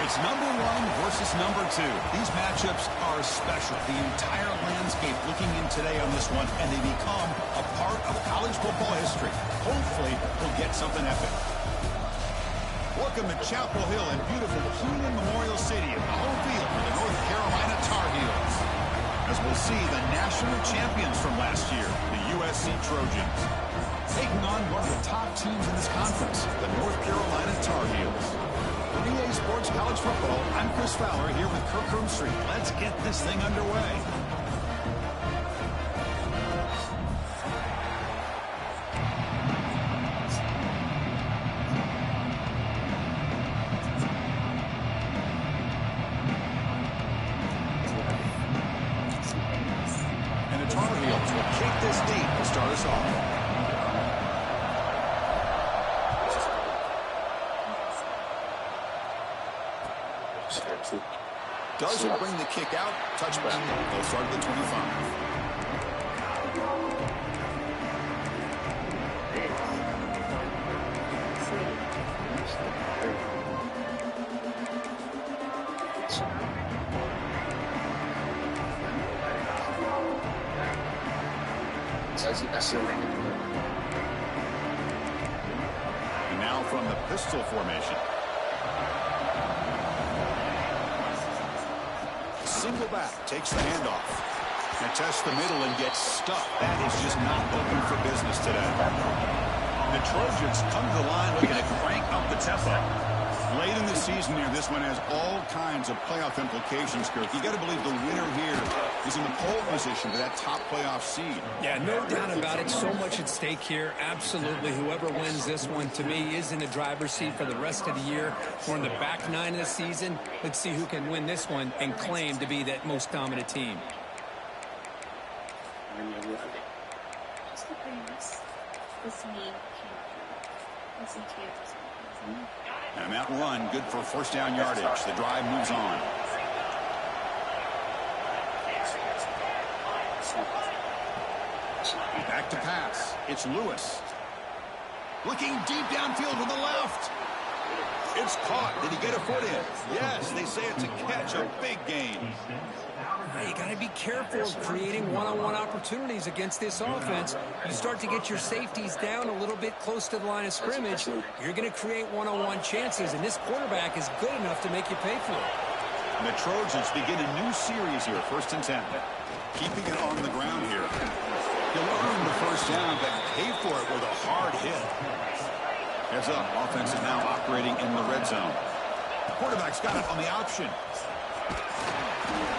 It's number one versus number two. These matchups are special. The entire landscape looking in today on this one, and they become a part of college football history. Hopefully, we'll get something epic. Welcome to Chapel Hill in beautiful Keenan Memorial Stadium, the home field for the North Carolina Tar Heels. As we'll see the national champions from last year, the USC Trojans, taking on one of the top teams in this conference, the North Carolina Tar Heels. For EA Sports College Football, I'm Chris Fowler here with Kirk Street. Let's get this thing underway. And the Tar Heels will kick this deep to start us off. Doesn't bring the kick out. Touchback. They'll start at the 25. And now from the pistol formation. Single back, takes the handoff. And tests the middle and gets stuck. That is just not open for business today. The Trojans come to the line looking to crank up the tempo. Late in the season here, this one has all kinds of playoff implications, Kirk. You got to believe the winner here is in the pole position for that top playoff seed. Yeah, no doubt about it. So much at stake here. Absolutely. Whoever wins this one, to me, is in the driver's seat for the rest of the year. We're in the back nine of the season. Let's see who can win this one and claim to be that most dominant team. And that run, good for first down yardage. The drive moves on. Back to pass. It's Lewis. Looking deep downfield to the left. It's caught. Did he get a foot in? Yes, they say it's a catch, a big gain. You got to be careful of creating one-on-one opportunities against this offense. You start to get your safeties down a little bit close to the line of scrimmage, you're going to create one-on-one chances, and this quarterback is good enough to make you pay for it. And the Trojans begin a new series here, 1st and 10. Keeping it on the ground here. You'll earn the first down, but pay for it with a hard hit. Heads up, offense is now operating in the red zone. The quarterback's got it on the option.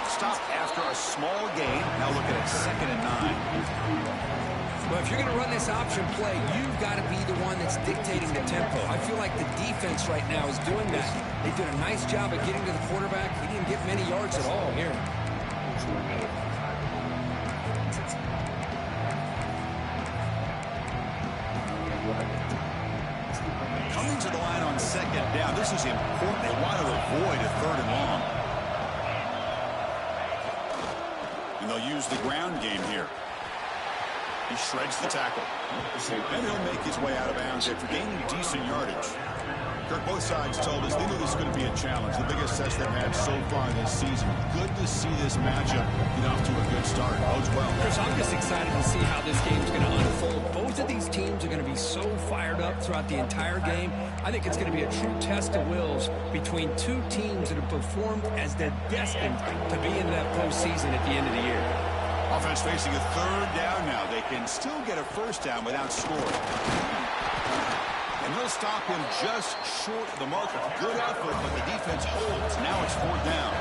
Stop after a small gain. Now looking at 2nd and 9. Well, if you're going to run this option play, you've got to be the one that's dictating the tempo. I feel like the defense right now is doing that. They did a nice job of getting to the quarterback. He didn't get many yards at all here. Coming to the line on 2nd down. This is important. They want to avoid a 3rd and long. And they'll use the ground game here. He shreds the tackle. Then he'll make his way out of bounds after gaining decent yardage. Kirk, both sides told us they knew this was going to be a challenge. The biggest test they've had so far this season. Good to see this matchup get off to a good start. Bodes well. Chris, I'm just excited to see how this game's going to unfold. Both of these teams are going to be so fired up throughout the entire game. I think it's going to be a true test of wills between two teams that have performed as they're destined to be in that postseason at the end of the year. Offense facing a 3rd down now. They can still get a first down without scoring. And they'll stop him just short of the marker. Good effort, but the defense holds. Now it's 4th down.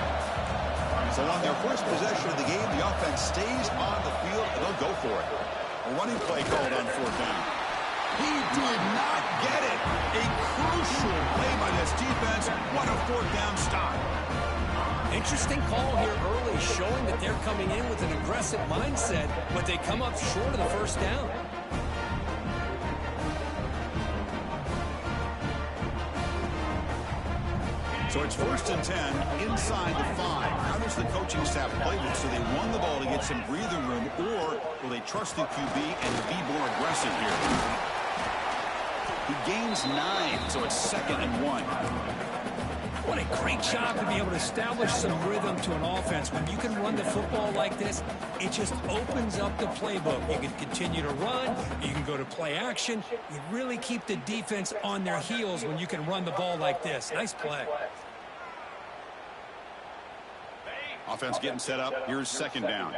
So on their first possession of the game, the offense stays on the field, and they'll go for it. A running play called on 4th down. He did not get it. A crucial play by this defense. What a 4th down stop. Interesting call here early, showing that they're coming in with an aggressive mindset, but they come up short of the first down. So it's 1st and 10 inside the 5. How does the coaching staff play this? So they won the ball to get some breathing room, or will they trust the QB and be more aggressive here? He gains 9, so it's 2nd and 1. What a great job to be able to establish some rhythm to an offense. When you can run the football like this, it just opens up the playbook. You can continue to run. You can go to play action. You really keep the defense on their heels when you can run the ball like this. Nice play. Offense getting set up. Here's 2nd down.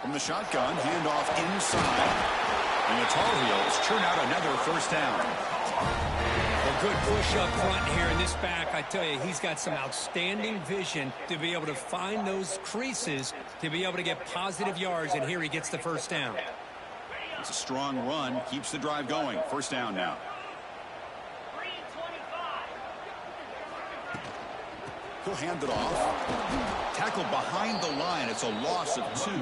From the shotgun, handoff inside. And the Tar Heels churn out another first down. A good push up front here in this back. I tell you, he's got some outstanding vision to be able to find those creases, to be able to get positive yards, and here he gets the first down. It's a strong run, keeps the drive going. First down now. He'll hand it off. Tackled behind the line. It's a loss of 2.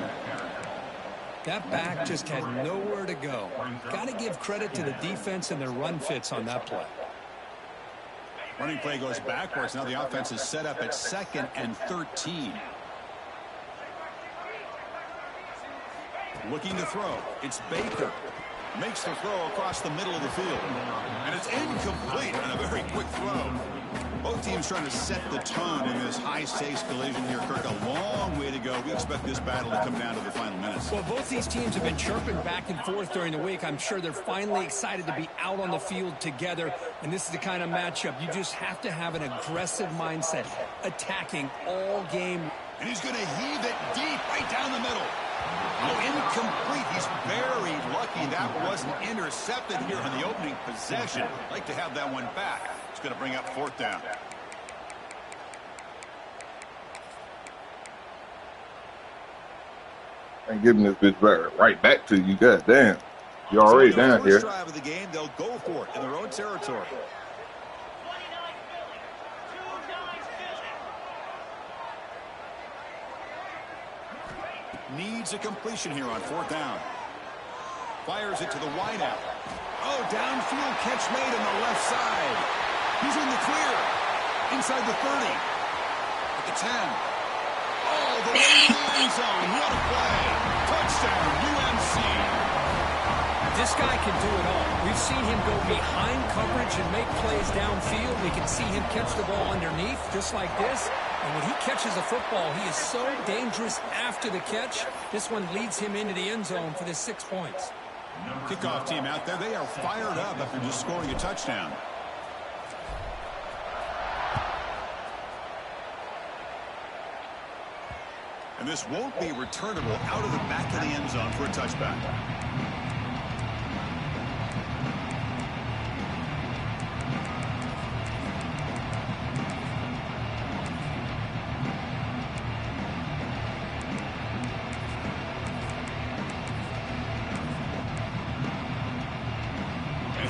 That back just had nowhere to go. Got to give credit to the defense and their run fits on that play. Running play goes backwards. Now the offense is set up at 2nd and 13. Looking to throw. It's Baker. Makes the throw across the middle of the field. And it's incomplete on a very quick throw. Both teams trying to set the tone in this high-stakes collision here, Kirk. A long way to go. We expect this battle to come down to the final minutes. Well, both these teams have been chirping back and forth during the week. I'm sure they're finally excited to be out on the field together. And this is the kind of matchup you just have to have an aggressive mindset, attacking all game. And he's going to heave it deep right down the middle. Oh, incomplete. He's very lucky that wasn't intercepted here on the opening possession. Like to have that one back. It's going to bring up 4th down. And giving this bitch right back to you. God damn. You're already down here. First drive of the game, they'll go for it in their own territory. Needs a completion here on 4th down. Fires it to the wideout. Oh, downfield catch made on the left side. He's in the clear. Inside the 30. At the 10. Oh, the way to the end zone. What a play. Touchdown, UNC. This guy can do it all. We've seen him go behind coverage and make plays downfield. We can see him catch the ball underneath, just like this. And when he catches a football, he is so dangerous after the catch. This one leads him into the end zone for the 6 points. Kickoff team out there. They are fired up after just scoring a touchdown. And this won't be returnable out of the back of the end zone for a touchback.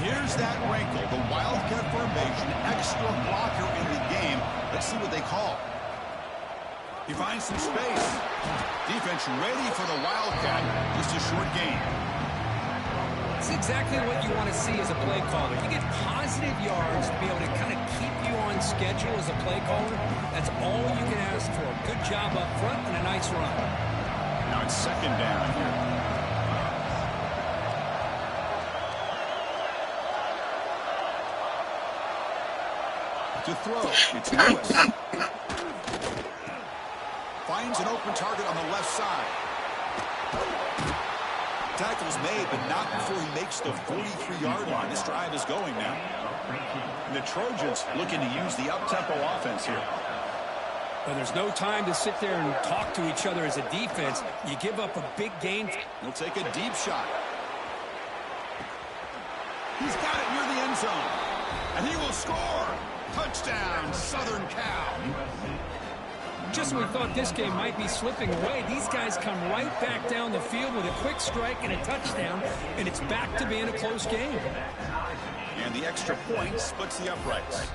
Here's that wrinkle, the Wildcat formation, extra blocker in the game. Let's see what they call. He finds some space. Defense ready for the Wildcat. Just a short gain. It's exactly what you want to see as a play caller. You get positive yards to be able to kind of keep you on schedule as a play caller. That's all you can ask for. Good job up front and a nice run. Now it's 2nd down here. To throw, it's Lewis. Finds an open target on the left side. Tackle's made, but not before he makes the 43-yard line. This drive is going now. And the Trojans looking to use the up-tempo offense here. Well, there's no time to sit there and talk to each other as a defense. You give up a big gain. He'll take a deep shot. He's got it near the end zone. And he will score. Touchdown, Southern Cal. Just when we thought this game might be slipping away, these guys come right back down the field with a quick strike and a touchdown, and it's back to being a close game. And the extra point splits the uprights.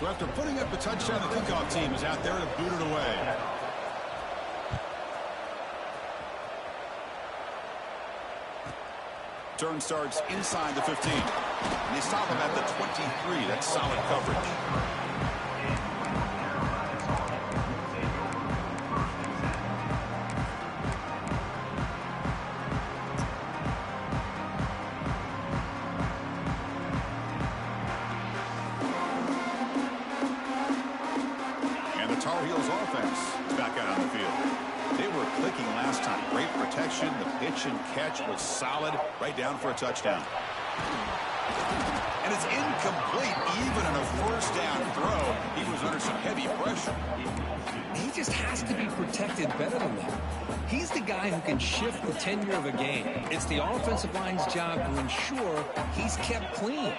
So after putting up the touchdown, the kickoff team is out there to boot it away. Turn starts inside the 15. And they stop him at the 23. That's solid coverage. And the Tar Heels offense is back out on the field. They were clicking last time. Great protection. The pitch and catch was solid. Right down for a touchdown. And it's incomplete. Even on a 1st down throw, he was under some heavy pressure. He just has to be protected better than that. He's the guy who can shift the tenure of a game. It's the offensive line's job to ensure he's kept clean.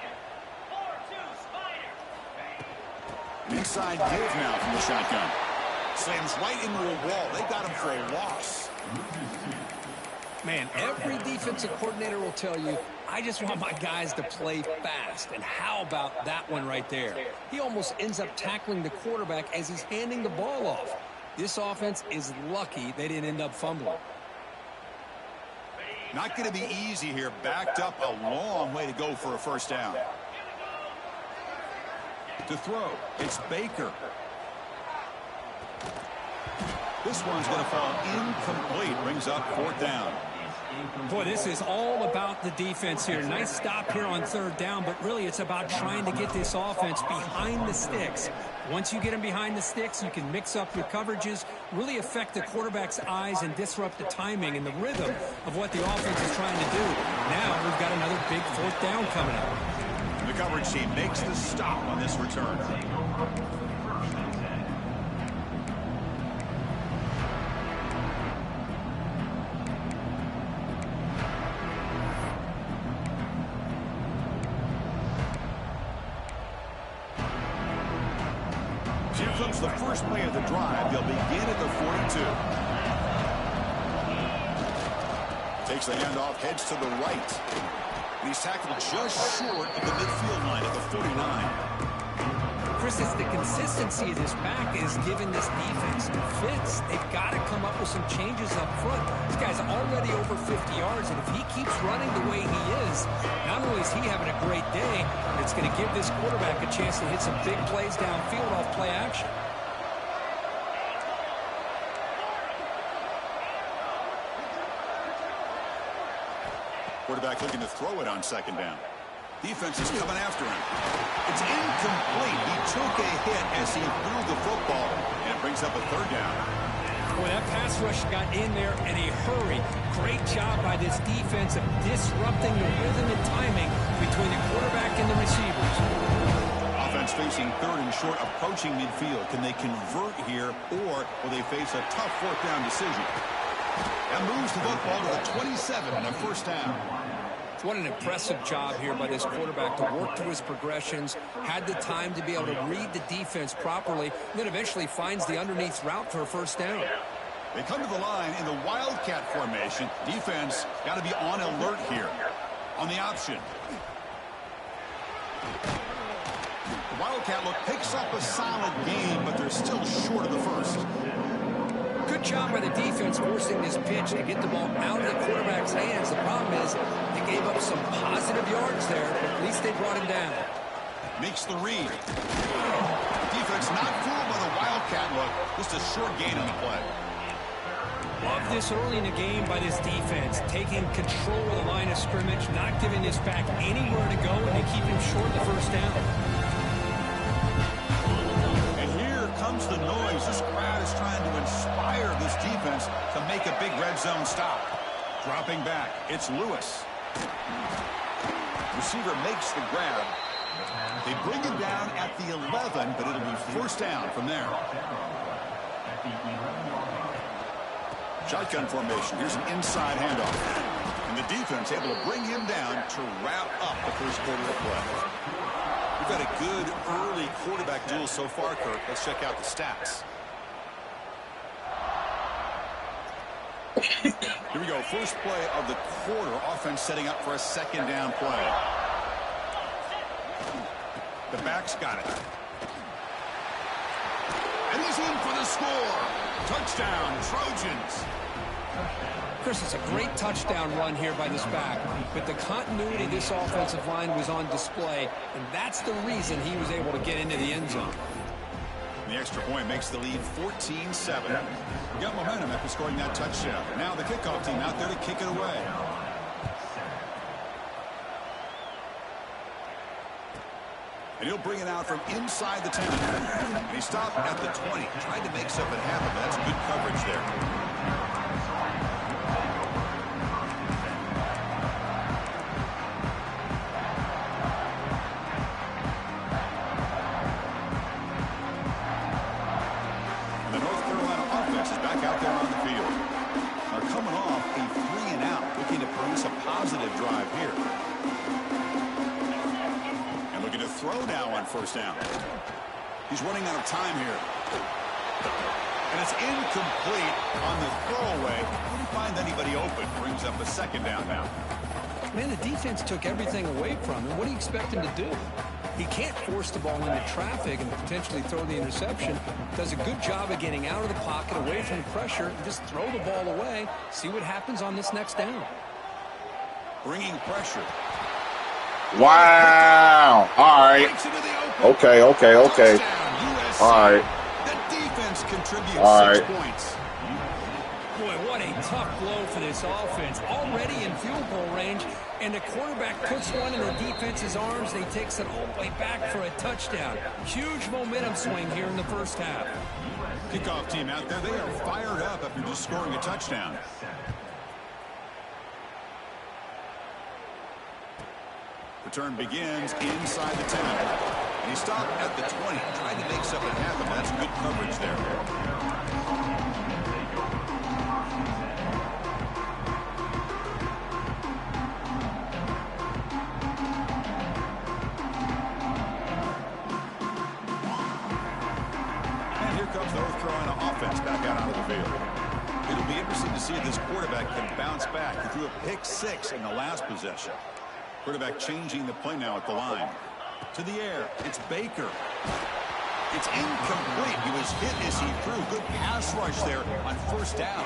An inside give now from the shotgun. Slams right into a wall. They got him for a loss. Man, every defensive coordinator will tell you, I just want my guys to play fast. And how about that one right there? He almost ends up tackling the quarterback as he's handing the ball off. This offense is lucky they didn't end up fumbling. Not going to be easy here. Backed up a long way to go for a 1st down. To throw, it's Baker. This one's going to fall incomplete. Brings up 4th down. Boy, this is all about the defense here. Nice stop here on third down, but really it's about trying to get this offense behind the sticks. Once you get them behind the sticks, you can mix up your coverages, really affect the quarterback's eyes and disrupt the timing and the rhythm of what the offense is trying to do. Now we've got another big fourth down coming up. The coverage team makes the stop on this return. Here comes the first play of the drive. They'll begin at the 42. Takes the handoff, heads to the right. And he's tackled just short of the midfield line at the 49. Chris, it's the consistency of this back is giving this defense fits. They've got to come up with some changes up front. This guy's already over 50 yards, and if he keeps running the way he is, not only is he having a great day, but it's going to give this quarterback a chance to hit some big plays downfield off play action. Quarterback looking to throw it on second down. Defense is coming after him. It's incomplete. He took a hit as he threw the football, and it brings up a third down. Boy, that pass rush got in there in a hurry. Great job by this defense of disrupting the rhythm and timing between the quarterback and the receivers. Offense facing third and short, approaching midfield. Can they convert here, or will they face a tough fourth down decision? That moves the football to the 27 and a first down. What an impressive job here by this quarterback to work through his progressions, had the time to be able to read the defense properly, and then eventually finds the underneath route for a first down. They come to the line in the Wildcat formation. Defense got to be on alert here. On the option. The Wildcat look picks up a solid game, but they're still short of the first. Good job by the defense forcing this pitch to get the ball out of the quarterback's hands. The problem is they gave up some positive yards there, but at least they brought him down. Makes the read. Defense not fooled by the Wildcat look. Just a short gain on the play. Love this early in the game by this defense, taking control of the line of scrimmage, not giving this back anywhere to go, and they keep him short of the first down. Comes the noise. This crowd is trying to inspire this defense to make a big red zone stop. Dropping back, it's Lewis. Receiver makes the grab. They bring him down at the 11, but it'll be first down from there. Shotgun formation. Here's an inside handoff. And the defense able to bring him down to wrap up the first quarter of play. We've got a good early quarterback duel so far, Kirk. Let's check out the stats. Here we go. First play of the quarter. Offense setting up for a second down play. The back's got it. And he's in for the score. Touchdown, Trojans. Chris, it's a great touchdown run here by this back, but the continuity of this offensive line was on display, and that's the reason he was able to get into the end zone. The extra point makes the lead 14-7. We got momentum after scoring that touchdown. Now the kickoff team out there to kick it away. And he'll bring it out from inside the 10. And he stopped at the 20. Tried to make something happen, but that's good coverage there. Out there on the field. They're coming off a 3-and-out, looking to produce a positive drive here. And looking to throw now on first down. He's running out of time here. And it's incomplete on the throwaway. Couldn't find anybody open. Brings up a second down now. Man, the defense took everything away from him. What do you expect him to do? He can't force the ball into traffic and potentially throw the interception. Does a good job of getting out of the pocket, away from the pressure, and just throw the ball away. See what happens on this next down. Bringing pressure. Wow. All right. Okay. All right. The defense contributes 6 points. Boy, what a tough blow for this offense. Already in field goal range, and the quarterback puts one in the defense's arms, and he takes it all the way back for a touchdown. Huge momentum swing here in the first half. Kickoff team out there, they are fired up after just scoring a touchdown. Return begins inside the 10. And he stopped at the 20, trying to make something happen. That's good coverage there. And here comes the throwing offense back out onto the field. It'll be interesting to see if this quarterback can bounce back. He threw a pick-6 in the last possession. Quarterback changing the play now at the line. To the air. It's Baker. It's incomplete. He was hit as he threw. Good pass rush there on first down.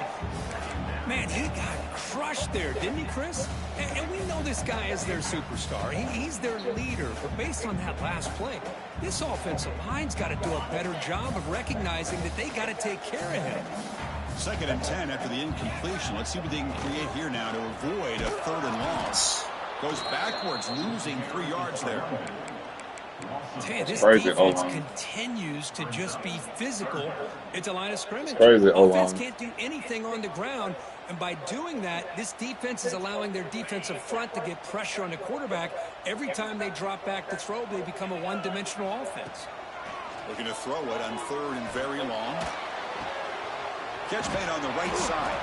Man, he got crushed there, didn't he, Chris? And we know this guy is their superstar. He's their leader. But based on that last play, this offensive line's got to do a better job of recognizing that they got to take care of him. 2nd and 10 after the incompletion. Let's see what they can create here now to avoid a 3rd and long. Goes backwards, losing 3 yards there. Hey, this defense continues to just be physical. It's a line of scrimmage. Offense can't do anything on the ground, and by doing that, this defense is allowing their defensive front to get pressure on the quarterback. Every time they drop back to throw, they become a one-dimensional offense. Looking to throw it on 3rd and very long. Catch made on the right side.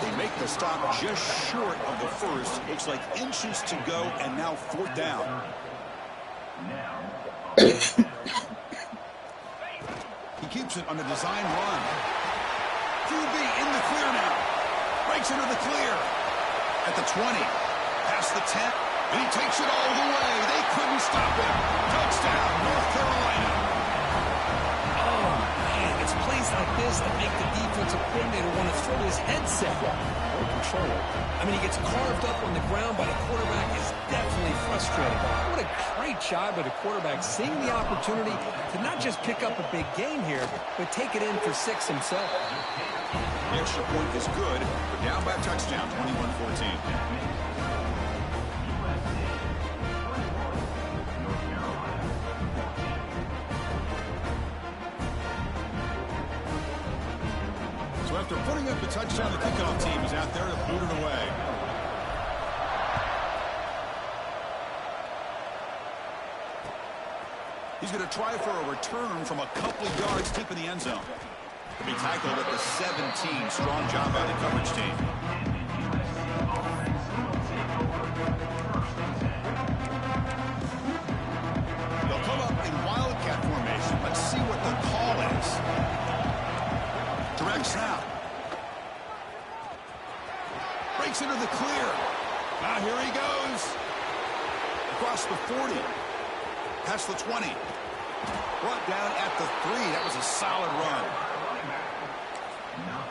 They make the stop just short of the first. Looks like inches to go, and now 4th down. He keeps it on the design run. QB in the clear now. Breaks into the clear. At the 20. Past the 10. And he takes it all the way. They couldn't stop him. Touchdown, North Carolina. Oh, man, it's plays like this that make the defensive coordinator want to throw his headset. No control. I mean, he gets carved up on the ground by the quarterback. Is definitely frustrating. What a great job by the quarterback seeing the opportunity to not just pick up a big game here, but take it in for 6 himself. The extra point is good, but down by a touchdown, 21-14. So after putting up the touchdown, the kickoff team is out there to boot it away. He's going to try for a return from a couple of yards deep in the end zone. To be tackled at the 17. Strong job by the coverage team. They'll come up in wildcat formation. Let's see what the call is. Direct snap. Breaks into the clear. Now here he goes. Across the 40. Past the 20. Brought down at the 3. That was a solid run.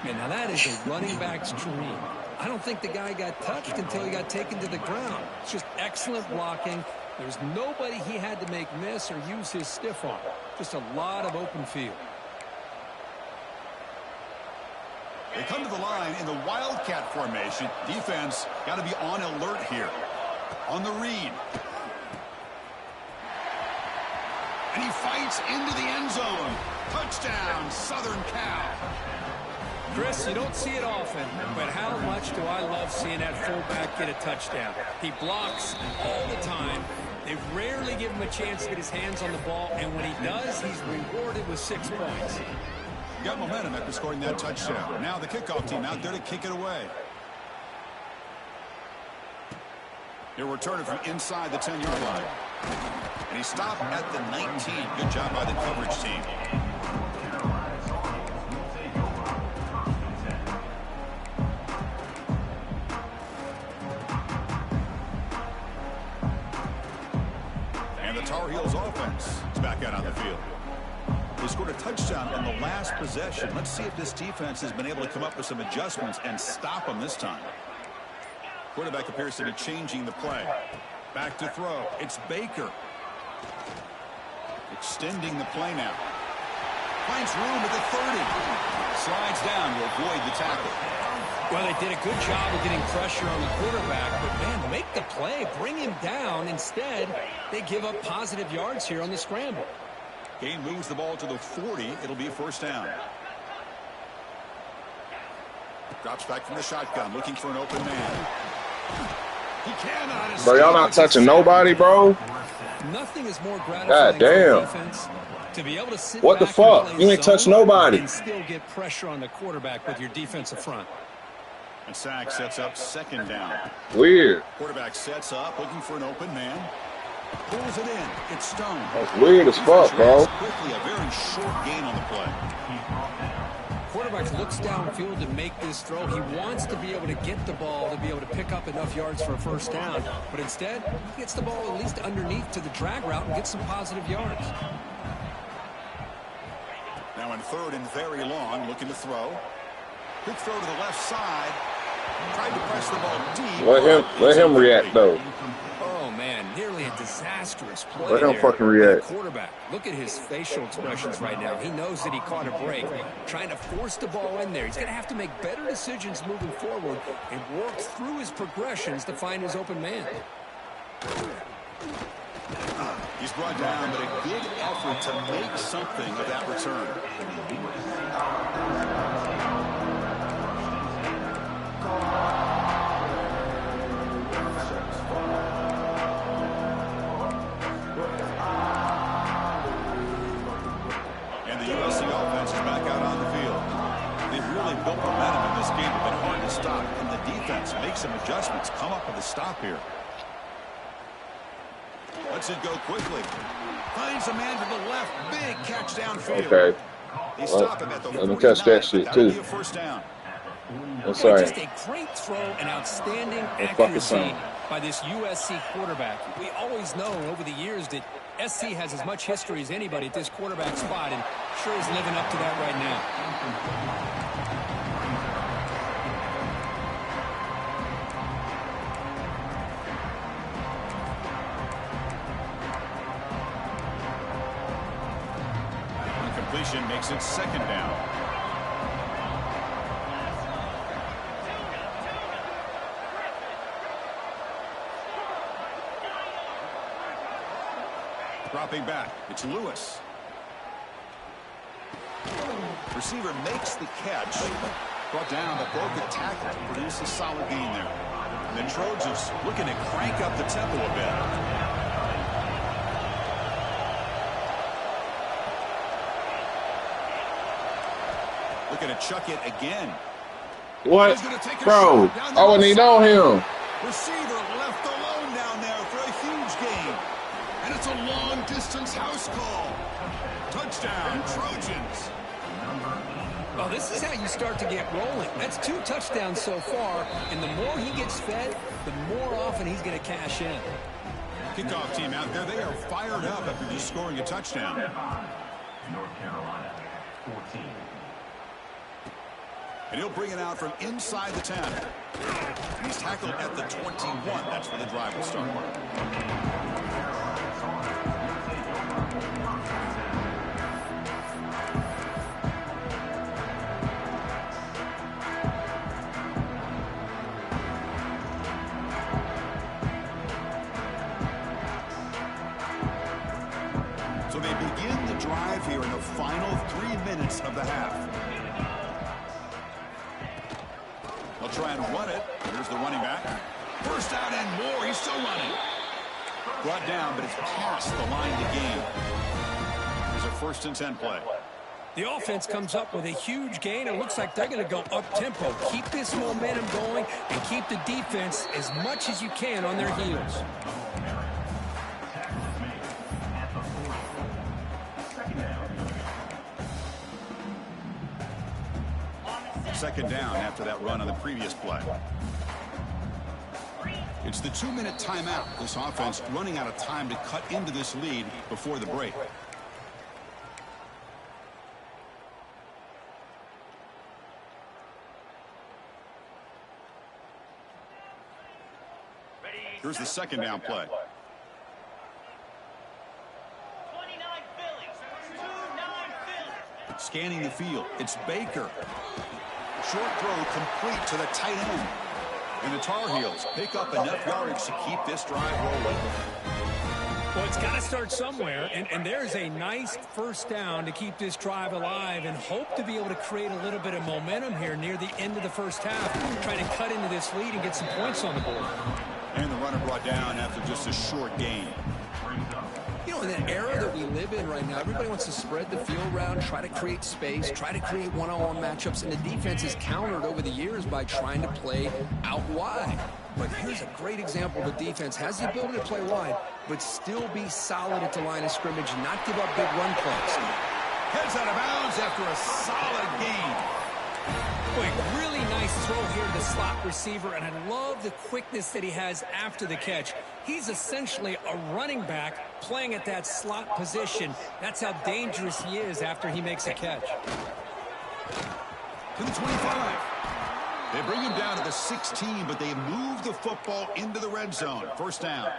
Man, now that is a running back's dream. I don't think the guy got touched until he got taken to the ground. It's just excellent blocking. There's nobody he had to make miss or use his stiff arm. Just a lot of open field. They come to the line in the wildcat formation. Defense got to be on alert here. On the read. And he fights into the end zone. Touchdown, Southern Cal. Chris, you don't see it often, but how much do I love seeing that fullback get a touchdown? He blocks all the time. They rarely give him a chance to get his hands on the ball, and when he does, he's rewarded with 6 points. Got momentum after scoring that touchdown. Now the kickoff team out there to kick it away. He'll return it from inside the 10-yard line. And he stopped at the 19. Good job by the coverage team. And the Tar Heels offense is back out on the field. They scored a touchdown on the last possession. Let's see if this defense has been able to come up with some adjustments and stop them this time. Quarterback appears to be changing the play. Back to throw. It's Baker. Extending the play now. finds room at the 30. Slides down to avoid the tackle. Well, they did a good job of getting pressure on the quarterback, but, man, make the play, bring him down. Instead, they give up positive yards here on the scramble. Gain moves the ball to the 40. It'll be a first down. Drops back from the shotgun, looking for an open man. He cannot. Bro, y'all not touching nobody, bro. Nothing is more gratifying God damn. for defense to be able to sit What the back and fuck? play You ain't touch zone nobody. and still get pressure on the quarterback with your defensive front. And Sack sets up second down. Weird. Quarterback sets up, looking for an open man. Pulls it in. It's Stone. That's weird as fuck, bro. Quickly, a very short gain on the play. Quarterback looks downfield to make this throw. He wants to be able to get the ball to be able to pick up enough yards for a first down. But instead, he gets the ball at least underneath to the drag route and gets some positive yards. Now in third and very long, looking to throw. Quick throw to the left side. Tried to press the ball deep. Let him react, though. Oh, man, nearly a disastrous play. Let him there fucking by react. the quarterback. Look at his facial expressions right now. He knows that he caught a break. Trying to force the ball in there. He's going to have to make better decisions moving forward and work through his progressions to find his open man. He's brought down, but a good effort to make something of that return. And the USC offense is back out on the field. They've really built momentum in this game. It's been hard to stop, and the defense makes some adjustments, come up with a stop here. Lets it go quickly. Finds a man to the left. Big catch downfield. Okay. They stop him at the 49. Let me catch that shit, too. Be a first down. That's all Just right. a great throw and outstanding fucking accuracy son. by this USC quarterback. We always know over the years that SC has as much history as anybody at this quarterback spot, and sure is living up to that right now. Completion makes it second down. Dropping back, it's Lewis. Receiver makes the catch. Brought down, but broke a tackle. Produced a solid gain there. And the Trojans looking to crank up the tempo a bit. Looking to chuck it again. What? Bro, I wouldn't even know him. Receiver left alone down there for a huge gain. And it's a long-distance house call. Touchdown, Trojans. Well, this is how you start to get rolling. That's 2 touchdowns so far, and the more he gets fed, the more often he's going to cash in. Kickoff team out there, they are fired up after just scoring a touchdown. North Carolina, 14. And he'll bring it out from inside the 10. And he's tackled at the 21. That's where the drive will start. So they begin the drive here in the final 3 minutes of the half. They'll try and run it. Here's the running back. First down and more. He's still running. Brought down, but it's past the line to gain. Here's a 1st and 10 play. The offense comes up with a huge gain. It looks like they're going to go up-tempo. Keep this momentum going and keep the defense as much as you can on their heels. Second down after that run on the previous play. It's the 2-minute timeout. This offense running out of time to cut into this lead before the break. Here's the second down play. 29 Phillies. 29 Phillies. Scanning the field. It's Baker. Short throw complete to the tight end. And the Tar Heels pick up enough yardage to keep this drive rolling. Well, it's got to start somewhere, and there's a nice first down to keep this drive alive and hope to be able to create a little bit of momentum here near the end of the first half, trying to cut into this lead and get some points on the board. And the runner brought down after just a short gain. You know, in the era that we live in right now, everybody wants to spread the field around, try to create space, try to create one-on-one matchups, and the defense is countered over the years by trying to play out wide. But here's a great example of a defense has the ability to play wide, but still be solid at the line of scrimmage and not give up big run plays. Heads out of bounds after a solid gain. Boy, really nice throw here to the slot receiver, and I love the quickness that he has after the catch. He's essentially a running back playing at that slot position. That's how dangerous he is after he makes a catch. To the 25. They bring him down to the 16, but they move the football into the red zone. First down.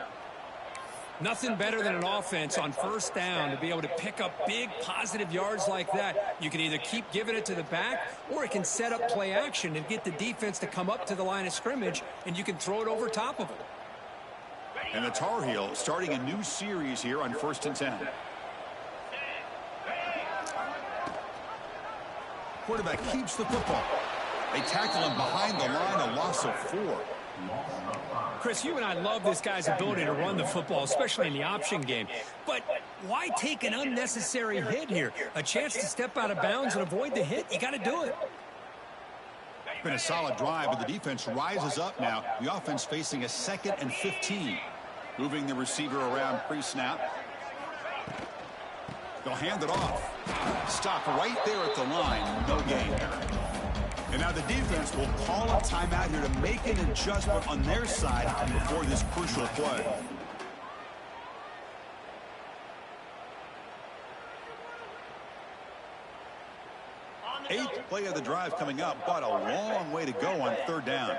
Nothing better than an offense on first down to be able to pick up big positive yards like that. You can either keep giving it to the back, or it can set up play action and get the defense to come up to the line of scrimmage, and you can throw it over top of them. And the Tar Heels starting a new series here on 1st and 10. Quarterback keeps the football. They tackle him behind the line, a loss of 4. Chris, you and I love this guy's ability to run the football, especially in the option game. But why take an unnecessary hit here? A chance to step out of bounds and avoid the hit, you got to do it. Been a solid drive, but the defense rises up now. The offense facing a 2nd and 15. Moving the receiver around pre-snap. They'll hand it off. Stop right there at the line. No gain. And now the defense will call a timeout here to make an adjustment on their side before this crucial play. Eighth play of the drive coming up, but a long way to go on 3rd down.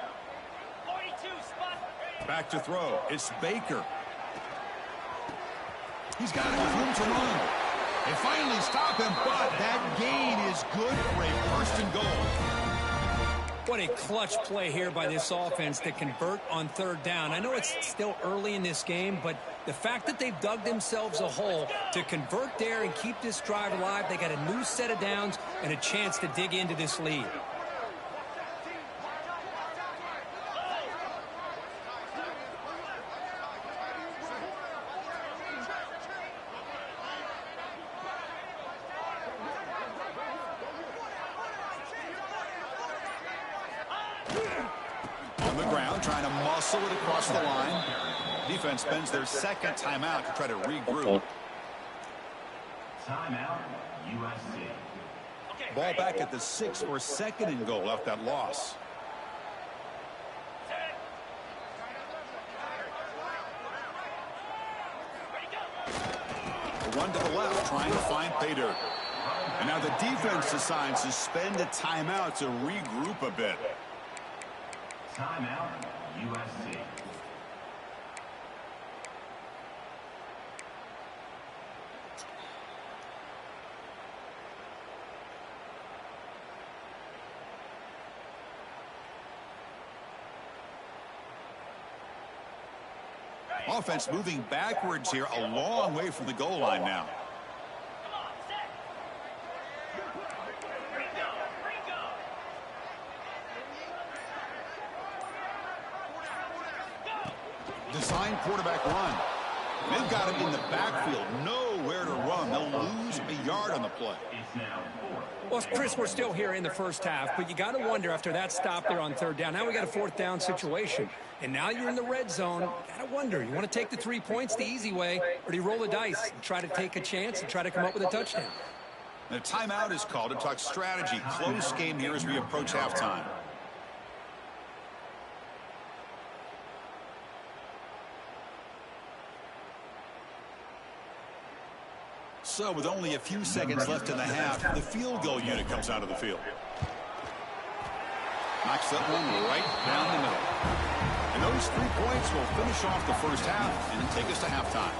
Back to throw. It's Baker. He's got it with room to run. They finally stop him, but that gain is good for a 1st and goal. What a clutch play here by this offense to convert on 3rd down. I know it's still early in this game, but the fact that they've dug themselves a hole to convert there and keep this drive alive, they got a new set of downs and a chance to dig into this lead. Trying to muscle it across the line. Defense spends their 2nd timeout to try to regroup. Timeout, USC. Ball back at the 6 for 2nd and goal off that loss. The run to the left, trying to find pay dirt. And now the defense decides to spend a timeout to regroup a bit. Timeout, USC. Offense moving backwards here, a long way from the goal line now. Design quarterback run. They've got him in the backfield. Nowhere to run. They'll lose a yard on the play. Well, Chris, we're still here in the first half, but you got to wonder after that stop there on 3rd down. Now we got a 4th down situation, and now you're in the red zone. Got to wonder, you want to take the 3 points the easy way, or do you roll the dice and try to take a chance and try to come up with a touchdown? The timeout is called to talk strategy. Close game here as we approach halftime. So with only a few seconds left in the half, the field goal unit comes out of the field. Knocks that one right down the middle. And those 3 points will finish off the first half and take us to halftime.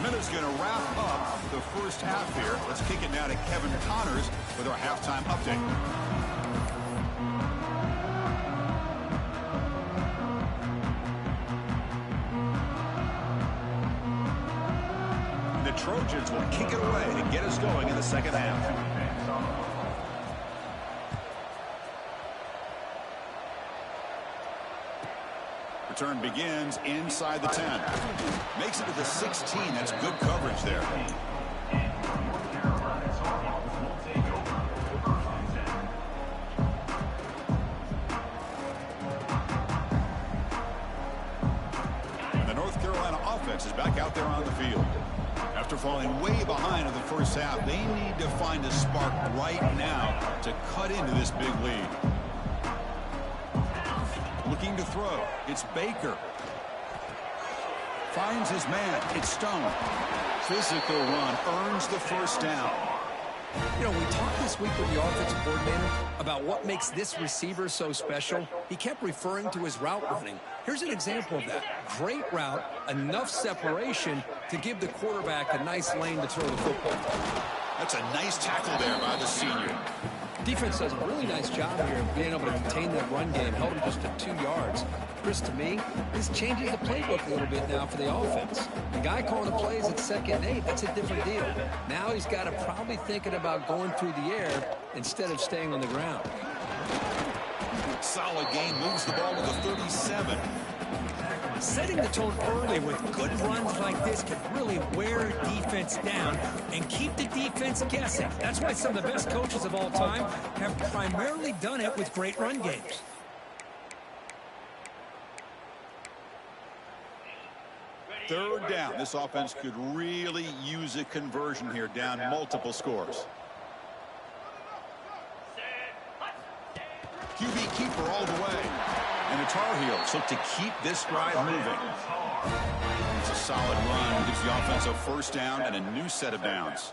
Minute's going to wrap up the first half here. Let's kick it now to Kevin Connors with our halftime update. The Trojans will kick it away to get us going in the second half. Return begins inside the 10. Makes it to the 16. That's good coverage there. And the North Carolina offense is back out there on the field. After falling way behind in the first half, they need to find a spark right now to cut into this big lead. Looking to throw. It's Baker. Finds his man. It's Stone. Physical run. Earns the first down. You know, we talked this week with the offensive coordinator about what makes this receiver so special. He kept referring to his route running. Here's an example of that. Great route, enough separation to give the quarterback a nice lane to throw the football. That's a nice tackle there by the senior. Defense does a really nice job here of being able to contain that run game, held him just to 2 yards. Chris, to me, this changes the playbook a little bit now for the offense. The guy calling the plays at 2nd and 8, that's a different deal. Now he's got to probably thinking about going through the air instead of staying on the ground. Solid game, moves the ball to the 37. Setting the tone early with good runs like this can really wear defense down and keep the defense guessing. That's why some of the best coaches of all time have primarily done it with great run games. Third down. This offense could really use a conversion here, down multiple scores. QB keeper all the way. And the Tar Heels look to keep this drive moving. It's a solid run. Gives the offense a first down and a new set of downs.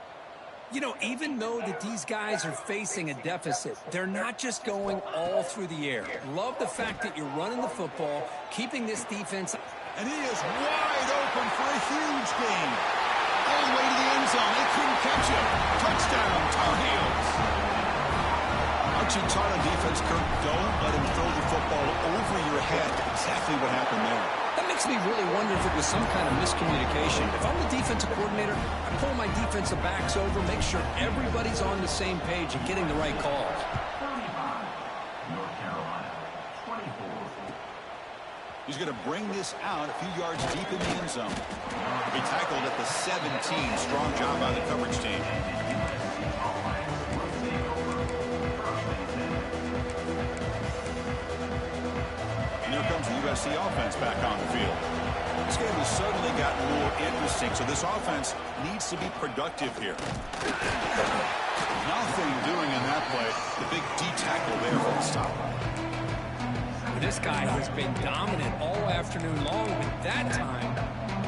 You know, even though that these guys are facing a deficit, they're not just going all through the air. Love the fact that you're running the football, keeping this defense. And he is wide open for a huge gain. All the way to the end zone. They couldn't catch him. Touchdown, Tar Heels. Aren't you taught on defense, Kirk? Don't let him throw the football over your head. Exactly what happened there. That makes me really wonder if it was some kind of miscommunication. If I'm the defensive coordinator, I pull my defensive backs over, make sure everybody's on the same page and getting the right calls. 35, North Carolina, 24. He's going to bring this out a few yards deep in the end zone. He'll be tackled at the 17. Strong job by the coverage team. And here comes the USC offense back on the field. This game has suddenly gotten more interesting, so this offense needs to be productive here. Nothing doing in that play. The big D tackle there for the stop. This guy has been dominant all afternoon long, but that time,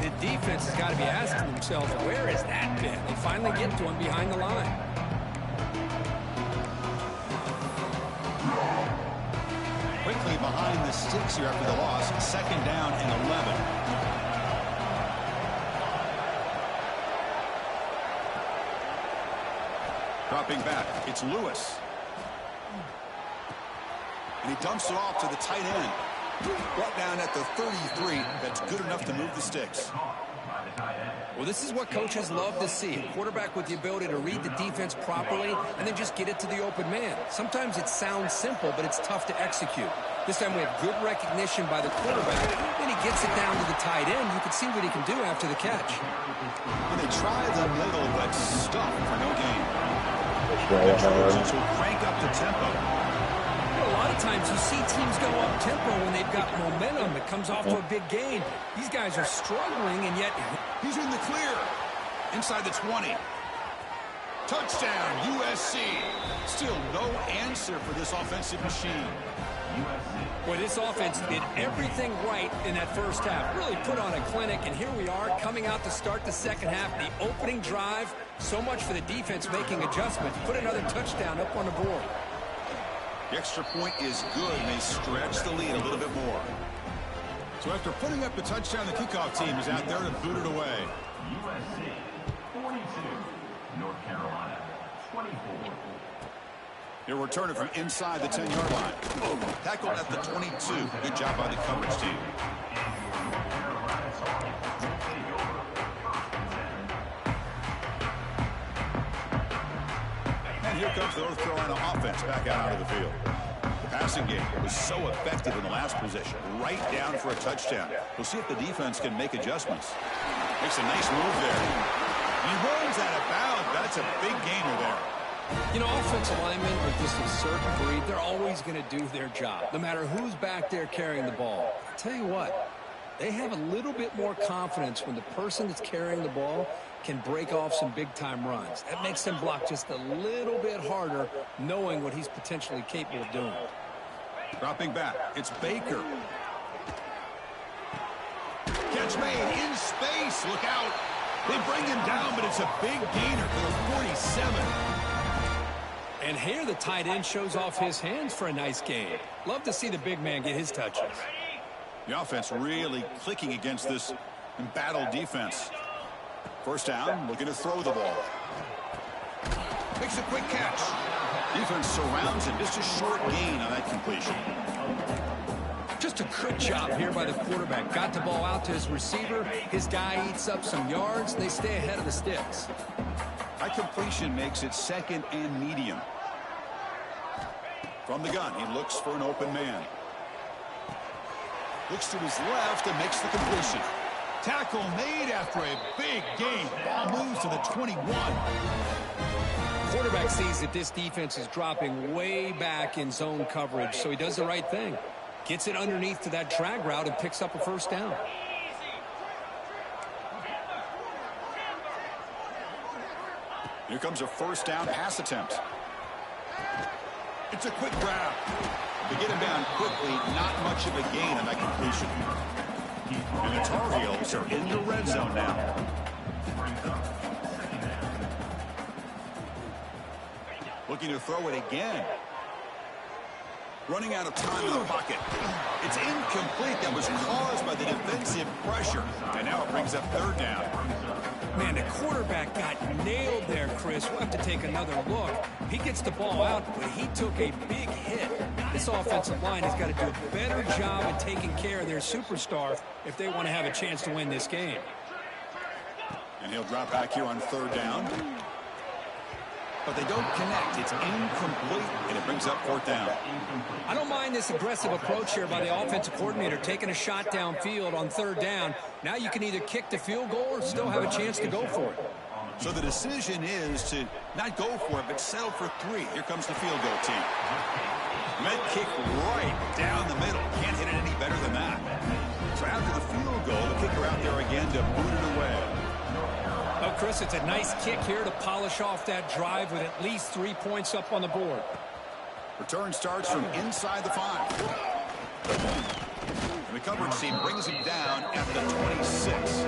the defense has got to be asking themselves, where has that been? They finally get to him behind the line. Quickly behind the sticks here after the loss. 2nd down and 11. Dropping back, it's Lewis. And he dumps it off to the tight end. Brought down at the 33. That's good enough to move the sticks. Well, this is what coaches love to see. A quarterback with the ability to read the defense properly and then just get it to the open man. Sometimes it sounds simple, but it's tough to execute. This time we have good recognition by the quarterback. When he gets it down to the tight end, you can see what he can do after the catch. And they try the middle, but stuff for no gain. The Trojans will crank up the tempo. A lot of times you see teams go up tempo when they've got momentum that comes off to a big gain. These guys are struggling, and yet He's in the clear. Inside the 20. Touchdown, USC. Still no answer for this offensive machine. Boy, this offense did everything right in that first half. Really put on a clinic, and here we are coming out to start the second half. The opening drive, so much for the defense making adjustments. Put another touchdown up on the board. The extra point is good, and they stretch the lead a little bit more. So after putting up the touchdown, the kickoff team is out there to boot it away. USC 42, North Carolina 24. He'll return it from inside the 10-yard line. Tackled at the 22. Good job by the coverage team. And here comes the North Carolina offense back out of the field. The passing game was so effective in the last possession. Right down for a touchdown. We'll see if the defense can make adjustments. Makes a nice move there. He runs out of bounds. That's a big gainer there. You know, offensive linemen are just a certain breed. They're always going to do their job, no matter who's back there carrying the ball. I'll tell you what, they have a little bit more confidence when the person that's carrying the ball can break off some big-time runs. That makes them block just a little bit harder, knowing what he's potentially capable of doing. Dropping back, it's Baker. Catch made in space. Look out. They bring him down, but it's a big gainer for the 47. And here the tight end shows off his hands for a nice gain. Love to see the big man get his touches. The offense really clicking against this embattled defense. First down, looking to throw the ball. Makes a quick catch. Defense surrounds him. Just a short gain on that completion. Just a good job here by the quarterback. Got the ball out to his receiver. His guy eats up some yards. They stay ahead of the sticks. That completion makes it second and medium. From the gun, he looks for an open man. Looks to his left and makes the completion. Tackle made after a big gain. Ball moves to the 21. Quarterback sees that this defense is dropping way back in zone coverage, so he does the right thing. Gets it underneath to that drag route and picks up a first down. Here comes a first down pass attempt. It's a quick grab. To get him down quickly, not much of a gain on that completion. And the Tar Heels are in the red zone now. Looking to throw it again. Running out of time in the pocket. It's incomplete. That was caused by the defensive pressure. And now it brings up third down. Man, the quarterback got nailed there, Chris. We'll have to take another look. He gets the ball out, but he took a big hit. This offensive line has got to do a better job of taking care of their superstar if they want to have a chance to win this game. And he'll drop back here on third down. But they don't connect. It's incomplete, and it brings up fourth down. I don't mind this aggressive approach here by the offensive coordinator, taking a shot downfield on third down. Now you can either kick the field goal or still have a chance to go for it. So the decision is to not go for it, but settle for 3. Here comes the field goal team. Med kick right down the middle. Can't hit it any better than that. So after the field goal, the kicker out there again to boot it away. Oh, Chris, it's a nice kick here to polish off that drive with at least 3 points up on the board. Return starts from inside the 5. And the coverage team brings him down at the 26.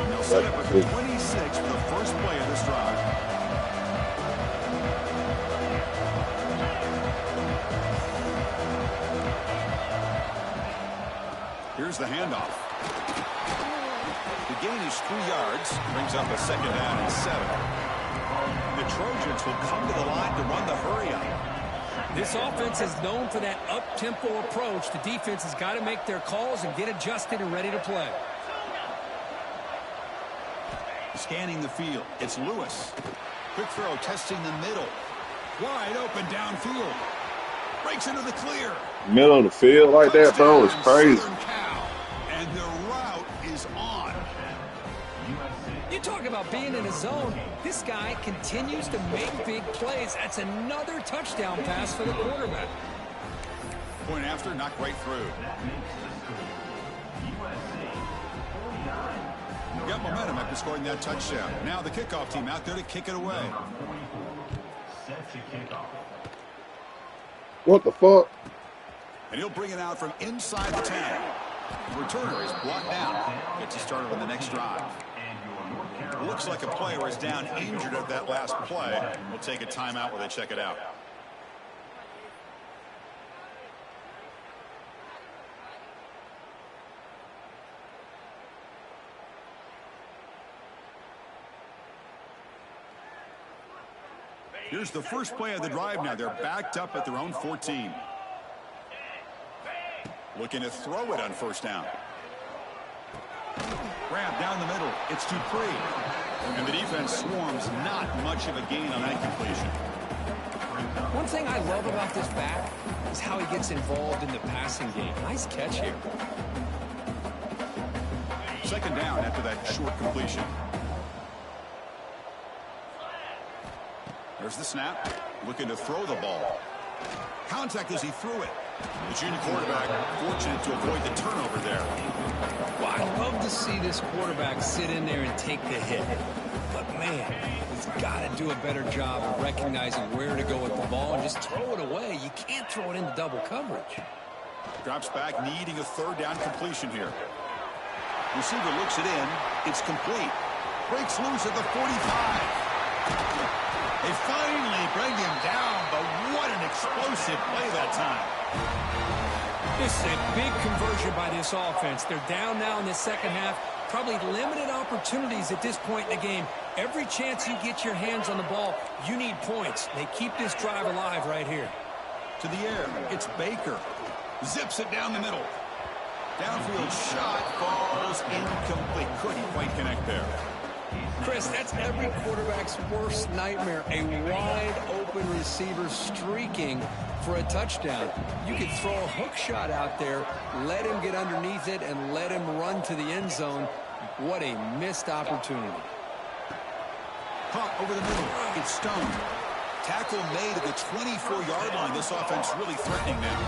They'll set up at the 26 for the first play of this drive. Here's the handoff. The gain is 3 yards. Brings up a second down and 7. The Trojans will come to the line to run the hurry-up. This offense is known for that up-tempo approach. The defense has got to make their calls and get adjusted and ready to play. Scanning the field. It's Lewis. Quick throw, testing the middle. Wide open downfield. Breaks into the clear. Middle of the field like that, bro, is crazy. And the route is on. You talk about being in a zone. This guy continues to make big plays. That's another touchdown pass for the quarterback. Point after, knocked right through. Got momentum after scoring that touchdown. Now the kickoff team out there to kick it away. What the fuck? And he'll bring it out from inside the 10. The returner is blocked down. Gets you started on the next drive. And your North Carolina Looks like a player is down injured at that last play. We'll take a timeout while they check it out. Here's the first play of the drive now. They're backed up at their own 14. Looking to throw it on first down. Grab down the middle. It's Dupree. And the defense swarms. Not much of a gain on that completion. One thing I love about this back is how he gets involved in the passing game. Nice catch here. Second down after that short completion. There's the snap. Looking to throw the ball. Contact as he threw it. The junior quarterback fortunate to avoid the turnover there. Well, I love to see this quarterback sit in there and take the hit. But, man, he's got to do a better job of recognizing where to go with the ball and just throw it away. You can't throw it into double coverage. Drops back, needing a third down completion here. Receiver looks it in. It's complete. Breaks loose at the 45. They finally bring him down, but what an explosive play that time. This is a big conversion by this offense. They're down now in the second half. Probably limited opportunities at this point in the game. Every chance you get your hands on the ball, you need points. They keep this drive alive right here. To the air, it's Baker. Zips it down the middle. Downfield shot falls incomplete. Couldn't quite connect there. Chris, that's every quarterback's worst nightmare. A wide-open receiver streaking for a touchdown. You could throw a hook shot out there, let him get underneath it, and let him run to the end zone. What a missed opportunity. Caught over the middle. It's Stone. Tackle made at the 24-yard line. This offense really threatening now.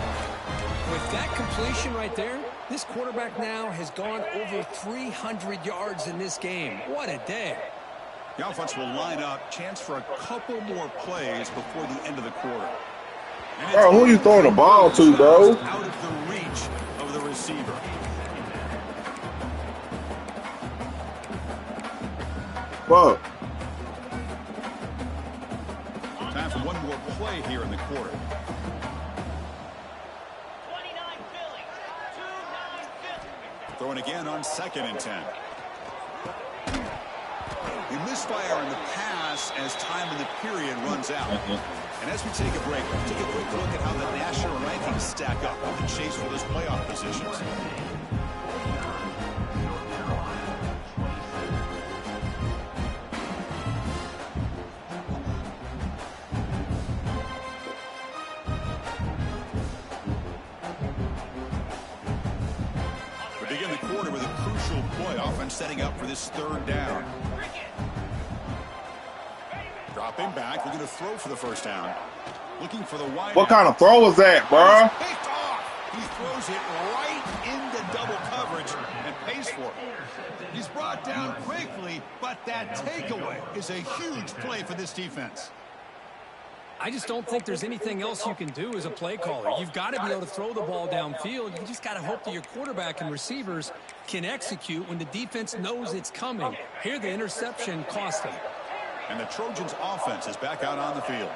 With that completion right there, this quarterback now has gone over 300 yards in this game. What a day. The offense will line up. Chance for a couple more plays before the end of the quarter. Bro, who you throwing the ball to, bro? Out of the reach of the receiver. Fuck. Time for one more play here in the quarter. Throwing again on 2nd and 10. We misfire on the pass as time in the period runs out. And as we take a break look at how the national rankings stack up in the chase for those playoff positions. We begin the quarter with a crucial play. Offense setting up for this third down. Dropping back, looking to throw for the first down. Looking for the wide. What kind of throw was that, bro? Picked off. He throws it right into double coverage and pays for it. He's brought down quickly, but that takeaway is a huge play for this defense. I just don't think there's anything else you can do as a play caller. You've got to be able to throw the ball downfield. You just got to hope that your quarterback and receivers can execute when the defense knows it's coming. Here, the interception cost them. And the Trojans' offense is back out on the field.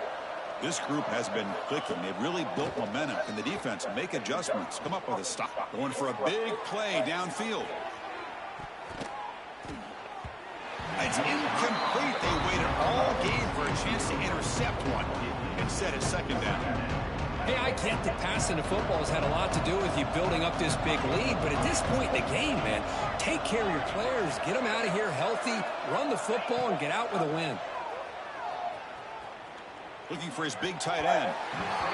This group has been clicking. They've really built momentum. Can the defense make adjustments? Come up with a stop. Going for a big play downfield. It's incomplete. They waited all game for a chance to intercept one. Instead, it's 2nd down. Hey, I get that passing the football has had a lot to do with you building up this big lead, but at this point in the game, man, take care of your players, get them out of here healthy, run the football, and get out with a win. Looking for his big tight end.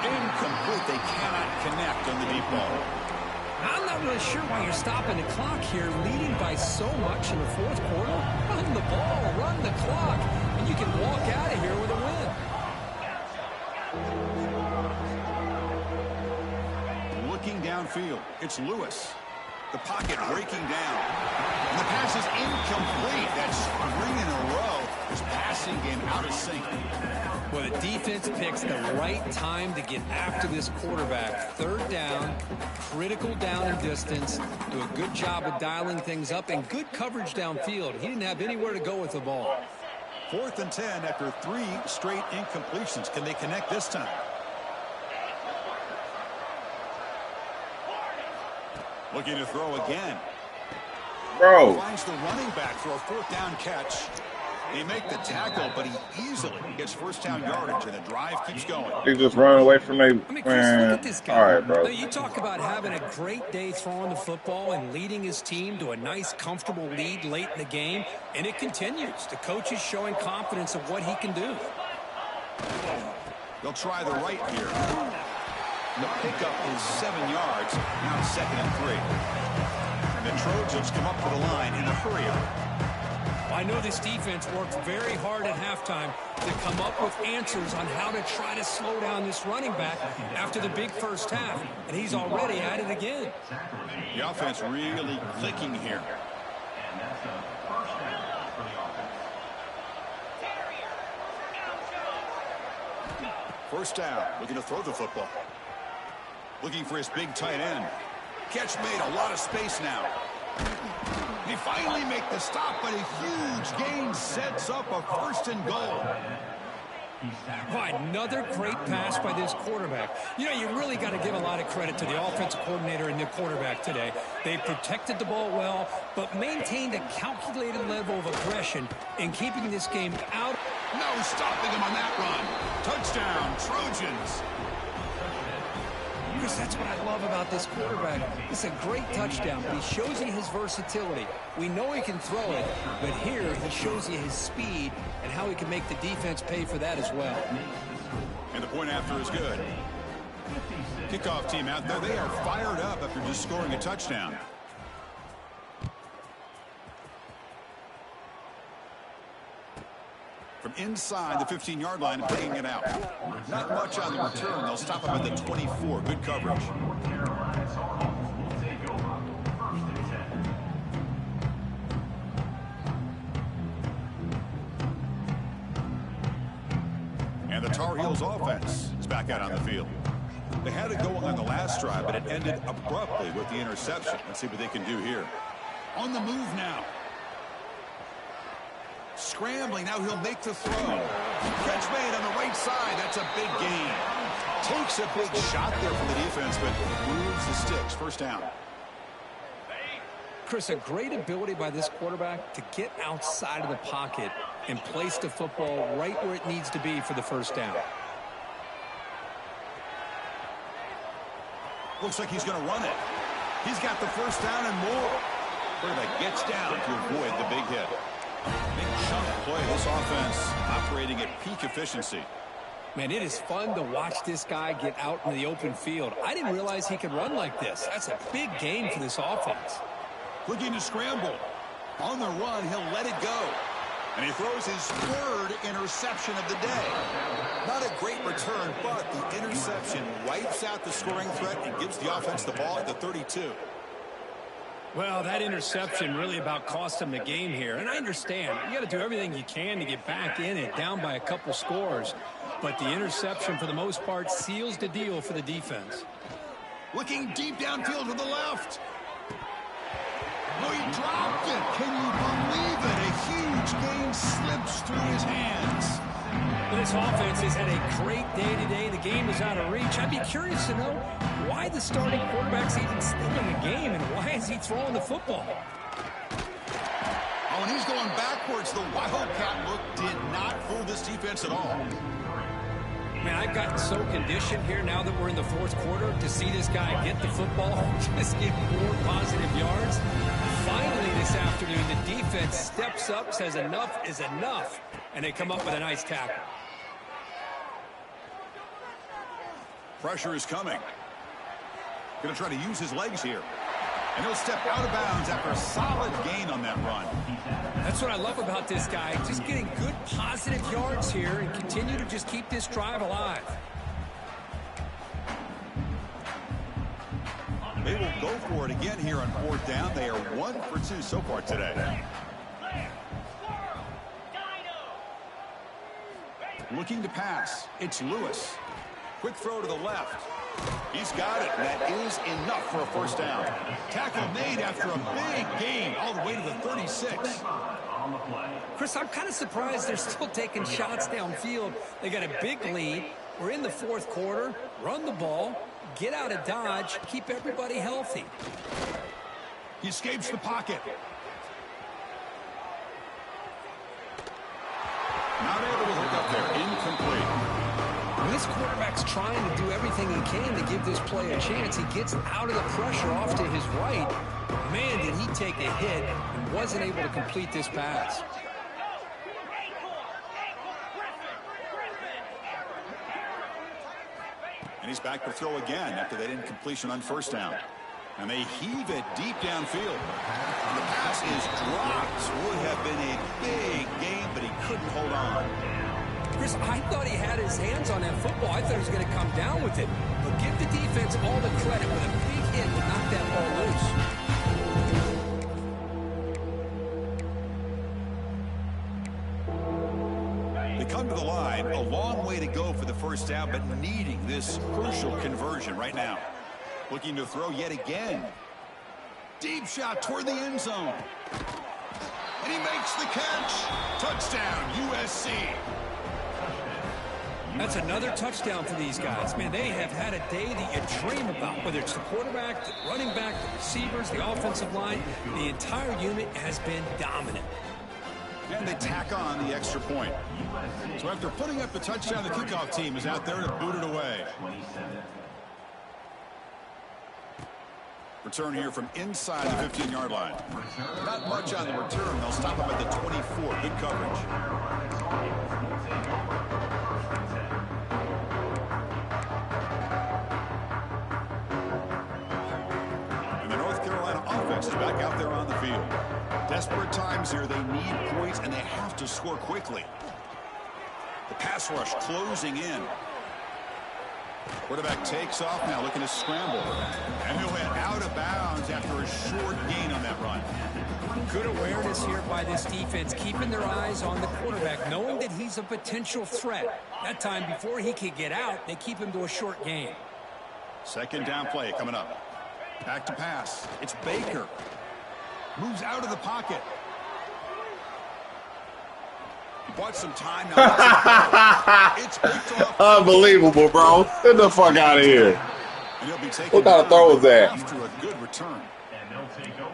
Incomplete. They cannot connect on the deep ball. I'm not really sure why you're stopping the clock here, leading by so much in the fourth quarter. Run the ball, run the clock, and you can walk out of here with a win. Looking downfield, it's Lewis. The pocket breaking down. And the pass is incomplete. That's 3 in a row. His passing game out of sync. Well, the defense picks the right time to get after this quarterback. 3rd down, critical down and distance. Do a good job of dialing things up and good coverage downfield. He didn't have anywhere to go with the ball. 4th and 10 after 3 straight incompletions. Can they connect this time? Looking to throw again. Bro. Finds the running back for a 4th down catch. They make the tackle, but he easily gets 1st down yardage, and the drive keeps going. They just run away from me. I mean, Chris, look at this guy. All right, bro. Now, you talk about having a great day throwing the football and leading his team to a nice, comfortable lead late in the game, and it continues. The coach is showing confidence of what he can do. They'll try the right here. The pickup is 7 yards. Now 2nd and 3. And the Trojans come up to the line in a hurry-up. I know this defense worked very hard at halftime to come up with answers on how to try to slow down this running back after the big first half, and he's already at it again. The offense really clicking here. And that's a 1st down for the offense. 1st down, looking to throw the football. Looking for his big tight end. Catch made, a lot of space now. They finally make the stop, but a huge gain sets up a 1st and goal. Another great pass by this quarterback. You know, you really got to give a lot of credit to the offensive coordinator and the quarterback today. They protected the ball well, but maintained a calculated level of aggression in keeping this game out. No stopping him on that run. Touchdown, Trojans. Chris, that's what I love about this quarterback. It's a great touchdown, but he shows you his versatility. We know he can throw it, but here he shows you his speed and how he can make the defense pay for that as well. And the point after is good. Kickoff team out there, they are fired up after just scoring a touchdown. From inside the 15-yard line and picking it out. Not much on the return. They'll stop him at the 24. Good coverage. North Carolina's offense will take over 1st and 10. And the Tar Heels offense is back out on the field. They had it going on the last drive, but it ended abruptly with the interception. Let's see what they can do here. On the move now. Scrambling, now he'll make the throw. Catch made on the right side. That's a big gain. Takes a big shot there from the defense, but moves the sticks. 1st down. Chris, a great ability by this quarterback to get outside of the pocket and place the football right where it needs to be for the 1st down. Looks like he's going to run it. He's got the 1st down and more. Quarterback gets down to avoid the big hit. Big chunk play. This offense operating at peak efficiency. Man, it is fun to watch this guy get out in the open field. I didn't realize he could run like this. That's a big gain for this offense. Looking to scramble. On the run, he'll let it go. And he throws his 3rd interception of the day. Not a great return, but the interception wipes out the scoring threat and gives the offense the ball at the 32. Well, that interception really about cost them the game here. And I understand. You got to do everything you can to get back in it, down by a couple scores. But the interception, for the most part, seals the deal for the defense. Looking deep downfield to the left. Oh, he dropped it. Can you believe it? A huge gain slips through his hands. This offense has had a great day today. The game is out of reach. I'd be curious to know why the starting quarterback's even still in the game and why is he throwing the football? Oh, and he's going backwards. The Wildcat look did not fool this defense at all. Man, I've gotten so conditioned here now that we're in the 4th quarter to see this guy get the football, just get more positive yards. Finally this afternoon, the defense steps up, says enough is enough, and they come up with a nice tackle. Pressure is coming. Going to try to use his legs here. And he'll step out of bounds after a solid gain on that run. That's what I love about this guy. Just getting good positive yards here and continue to just keep this drive alive. They will go for it again here on 4th down. They are 1 for 2 so far today. Looking to pass. It's Lewis. Quick throw to the left. He's got it. That is enough for a first down. Tackle made after a big gain all the way to the 36. Chris, I'm kind of surprised they're still taking shots downfield. They got a big lead. We're in the 4th quarter. Run the ball. Get out of dodge. Keep everybody healthy. He escapes the pocket. Not able to hook up there. Incomplete. This quarterback's trying to do everything he can to give this play a chance. He gets out of the pressure off to his right. Man, did he take a hit and wasn't able to complete this pass. And he's back to throw again after that incompletion on first down. And they heave it deep downfield. And the pass is dropped. Would have been a big gain, but he couldn't hold on. Chris, I thought he had his hands on that football. I thought he was going to come down with it. But give the defense all the credit with a big hit to knock that ball loose. They come to the line. A long way to go for the first down, but needing this crucial conversion right now. Looking to throw yet again. Deep shot toward the end zone. And he makes the catch. Touchdown, USC. That's another touchdown for these guys. Man, they have had a day that you dream about, whether it's the quarterback, the running back, the receivers, the offensive line. The entire unit has been dominant. And they tack on the extra point. So after putting up the touchdown, the kickoff team is out there to boot it away. Return here from inside the 15-yard line. Not much on the return. They'll stop him at the 24. Good coverage. And the North Carolina offense is back out there on the field. Desperate times here. They need points, and they have to score quickly. The pass rush closing in. Quarterback takes off now, looking to scramble. And he'll head out of bounds after a short gain on that run. Good awareness here by this defense, keeping their eyes on the quarterback, knowing that he's a potential threat. That time, before he could get out, they keep him to a short gain. Second down play coming up. Back to pass. It's Baker. Moves out of the pocket. He bought some time now. It's picked off. Unbelievable, bro. Get the fuck out of here. And he'll be taken What kind of throw was that? After a good return. And they'll take over.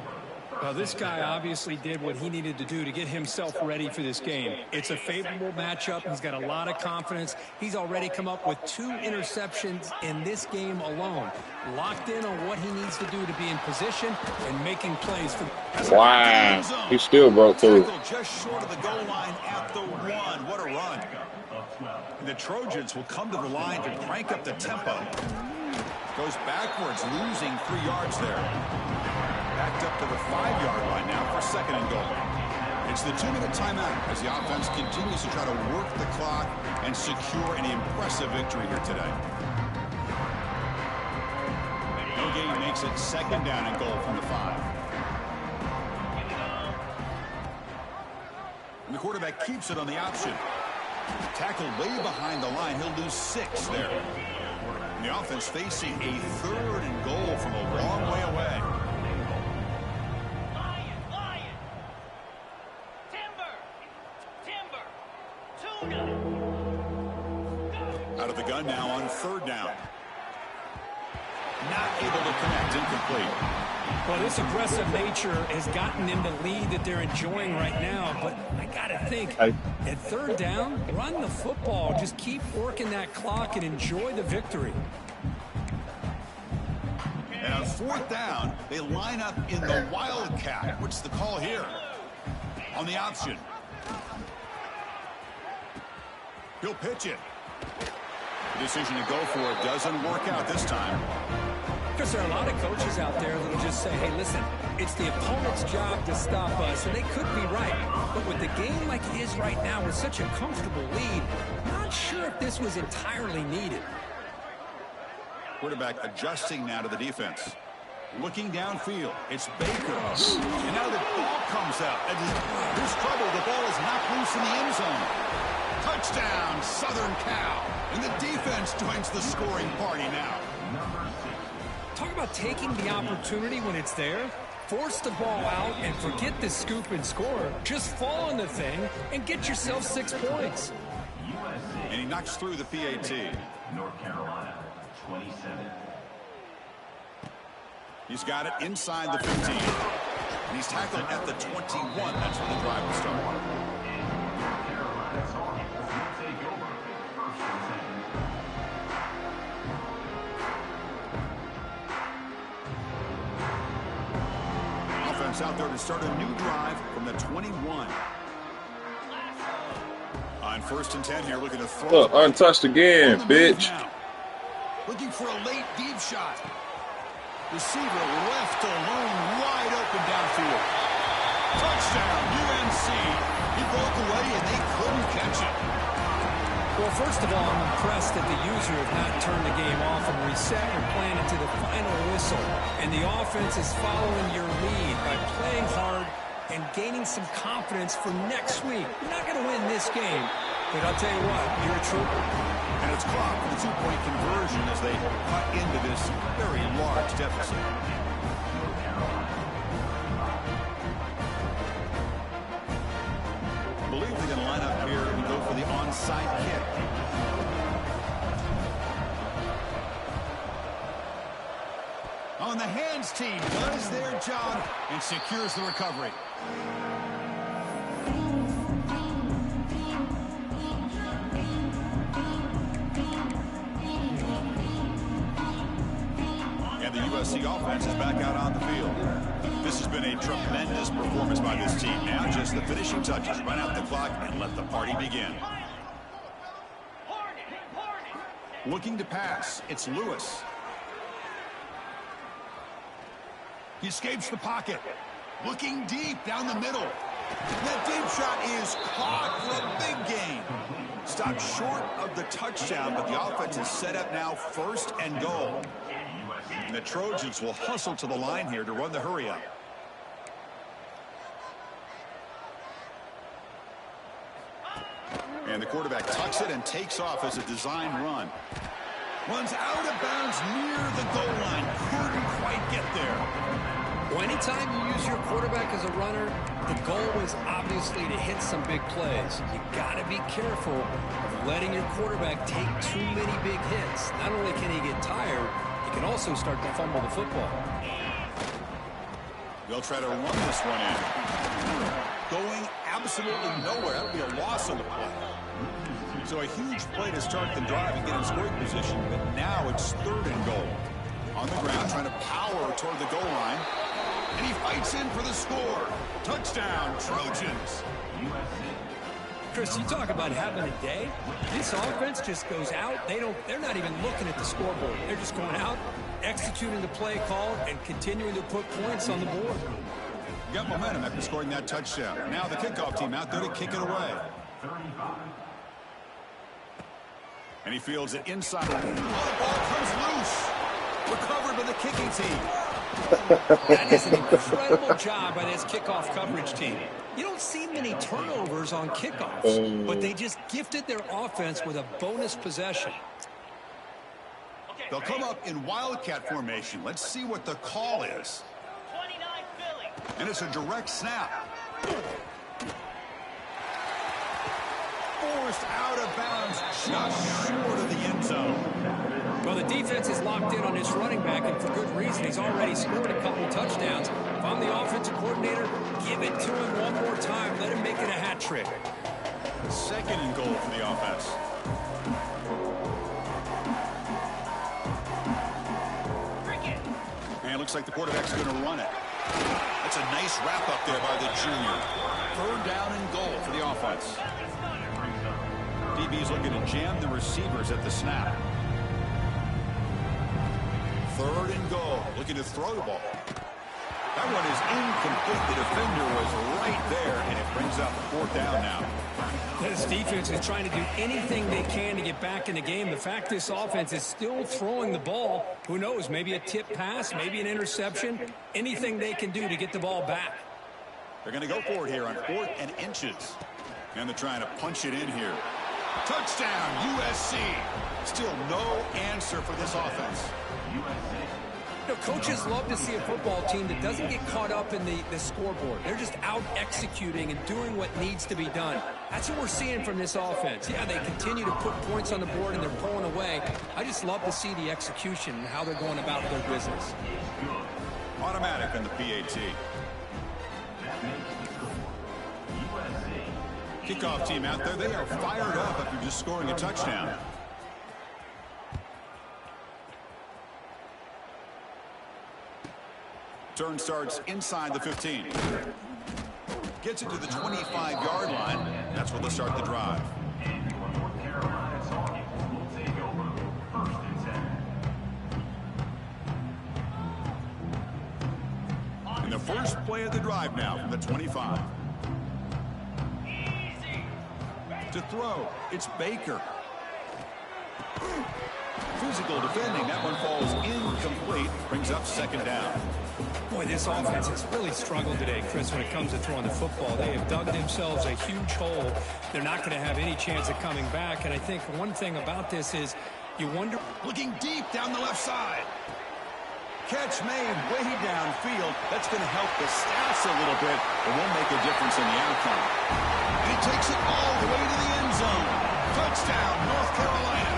Well, this guy obviously did what he needed to do to get himself ready for this game. It's a favorable matchup. He's got a lot of confidence. He's already come up with 2 interceptions in this game alone. Locked in on what he needs to do to be in position and making plays for. Wow. He still broke through. Just short of the goal line at the 1. What a run. And the Trojans will come to the line to crank up the tempo. Goes backwards, losing 3 yards there. Backed up to the 5-yard line now for second and goal. It's the 2-minute timeout as the offense continues to try to work the clock and secure an impressive victory here today. No gain makes it second down and goal from the 5. And the quarterback keeps it on the option. Tackled way behind the line. He'll lose 6 there. And the offense facing a 3rd and goal from a long way away. Out of the gun now on 3rd down. Not able to connect, incomplete. Well, this aggressive nature has gotten them the lead that they're enjoying right now. But I got to think, at 3rd down, run the football. Just keep working that clock and enjoy the victory. And on 4th down, they line up in the Wildcat. What's the call here? On the option. He'll pitch it. The decision to go for it doesn't work out this time. Because there are a lot of coaches out there that will just say, hey, listen, it's the opponent's job to stop us, and they could be right. But with the game like it is right now with such a comfortable lead, not sure if this was entirely needed. Quarterback adjusting now to the defense. Looking downfield, it's Baker. And now the ball comes out. There's trouble. The ball is knocked loose in the end zone. Touchdown, Southern Cal. And the defense joins the scoring party now. Talk about taking the opportunity when it's there. Force the ball out and forget the scoop and score. Just fall on the thing and get yourself 6 points. And he knocks through the PAT. North Carolina, 27. He's got it inside the 15. And he's tackled at the 21. That's where the drive will start. North Carolina's offense will take over. First and 10. Offense out there to start a new drive from the 21. On 1st and 10 here, looking to throw. Look, untouched again, bitch. Looking for a late deep shot. Receiver left alone, wide open downfield. Touchdown, UNC. He broke away and they couldn't catch it. Well, first of all, I'm impressed that the user have not turned the game off and reset your plan into the final whistle. And the offense is following your lead by playing hard and gaining some confidence for next week. You're not going to win this game, but I'll tell you what, you're a trooper. And it's clocked for the 2-point conversion as they cut into this very large deficit. I believe they're going to line up here and go for the onside kick. On the hands team does their job and secures the recovery. And the USC offense is back out on the field. This has been a tremendous performance by this team. Now just the finishing touches. Run out the clock and let the party begin. Looking to pass. It's Lewis. He escapes the pocket. Looking deep down the middle. That deep shot is caught for a big gain. Stopped short of the touchdown, but the offense is set up now 1st and goal. And the Trojans will hustle to the line here to run the hurry up. And the quarterback tucks it and takes off as a design run. Runs out of bounds near the goal line. Couldn't quite get there. Well, anytime you use your quarterback as a runner, the goal is obviously to hit some big plays. You got to be careful of letting your quarterback take too many big hits. Not only can he get tired, he can also start to fumble the football. They'll try to run this one in. Going absolutely nowhere. That'll be a loss on the play. So a huge play to start the drive and get in scoring position, but now it's 3rd and goal. On the ground, trying to power toward the goal line. And he fights in for the score. Touchdown, Trojans. Chris, you talk about having a day. This offense just goes out. They're not even looking at the scoreboard. They're just going out, executing the play call, and continuing to put points on the board. Got momentum after scoring that touchdown. Now the kickoff team out there to kick it away. And he fields it inside. Oh, the ball comes loose. Recovered by the kicking team. That is an incredible job by this kickoff coverage team. You don't see many turnovers on kickoffs, but they just gifted their offense with a bonus possession. They'll come up in Wildcat formation. Let's see what the call is. And it's a direct snap. Forced out of bounds, just short of the end zone. Well, the defense is locked in on his running back, and for good reason. He's already scored a couple touchdowns. If I'm the offensive coordinator, give it to him one more time. Let him make it a hat trick. 2nd and goal for the offense. And it looks like the quarterback's going to run it. That's a nice wrap up there by the junior. 3rd down and goal for the offense. DB's looking to jam the receivers at the snap. 3rd and goal, looking to throw the ball. That one is incomplete. The defender was right there, and it brings up the 4th down now. This defense is trying to do anything they can to get back in the game. The fact this offense is still throwing the ball, who knows, maybe a tip pass, maybe an interception, anything they can do to get the ball back. They're going to go for it here on 4th and inches. And they're trying to punch it in here. Touchdown, USC. Still no answer for this offense. You know, coaches love to see a football team that doesn't get caught up in the scoreboard. They're just out executing and doing what needs to be done. That's what we're seeing from this offense. Yeah, they continue to put points on the board and they're pulling away. I just love to see the execution and how they're going about their business. Automatic in the PAT. Kickoff team out there. They are fired up after just scoring a touchdown. Turn starts inside the 15. Gets it to the 25-yard line. That's where they'll start the drive. And the first play of the drive now from the 25. To throw, it's Baker. Physical defending. That one falls incomplete. Brings up 2nd down. Boy, this offense has really struggled today, Chris, when it comes to throwing the football. They have dug themselves a huge hole. They're not going to have any chance of coming back. And I think one thing about this is you wonder. Looking deep down the left side. Catch made way downfield. That's going to help the stats a little bit, but won't make a difference in the outcome. And he takes it all the way to the end zone. Touchdown, North Carolina.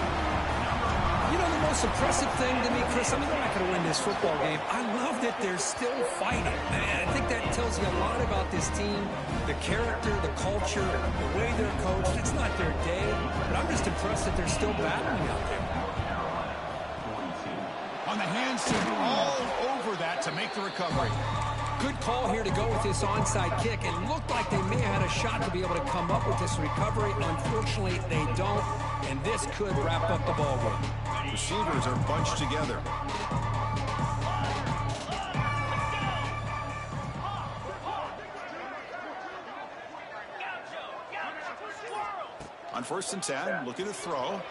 You know, the most impressive thing to me, Chris, I mean, they're not going to win this football game. I love that they're still fighting. And I think that tells you a lot about this team, the character, the culture, the way they're coached. It's not their day, but I'm just impressed that they're still battling out there. On the hands team all over that to make the recovery. Good call here to go with this onside kick. It looked like they may have had a shot to be able to come up with this recovery. Unfortunately, they don't, and this could wrap up the ball game. Receivers are bunched together. On 1st and 10, looking to throw.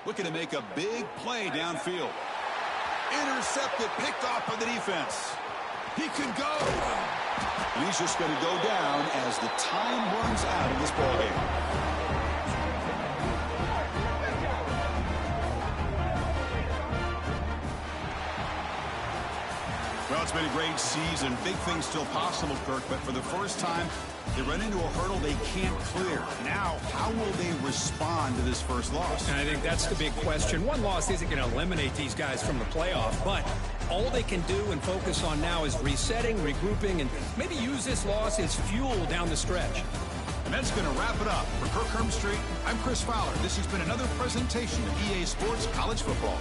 Looking to make a big play downfield. Intercepted, picked off by the defense. He could go. And he's just going to go down as the time runs out in this ballgame. Well, it's been a great season. Big things still possible, Kirk, but for the first time, they run into a hurdle they can't clear. Now, how will they respond to this first loss? And I think that's the big question. One loss isn't going to eliminate these guys from the playoff, but all they can do and focus on now is resetting, regrouping, and maybe use this loss as fuel down the stretch. And that's going to wrap it up. For Kirk Street, I'm Chris Fowler. This has been another presentation of EA Sports College Football.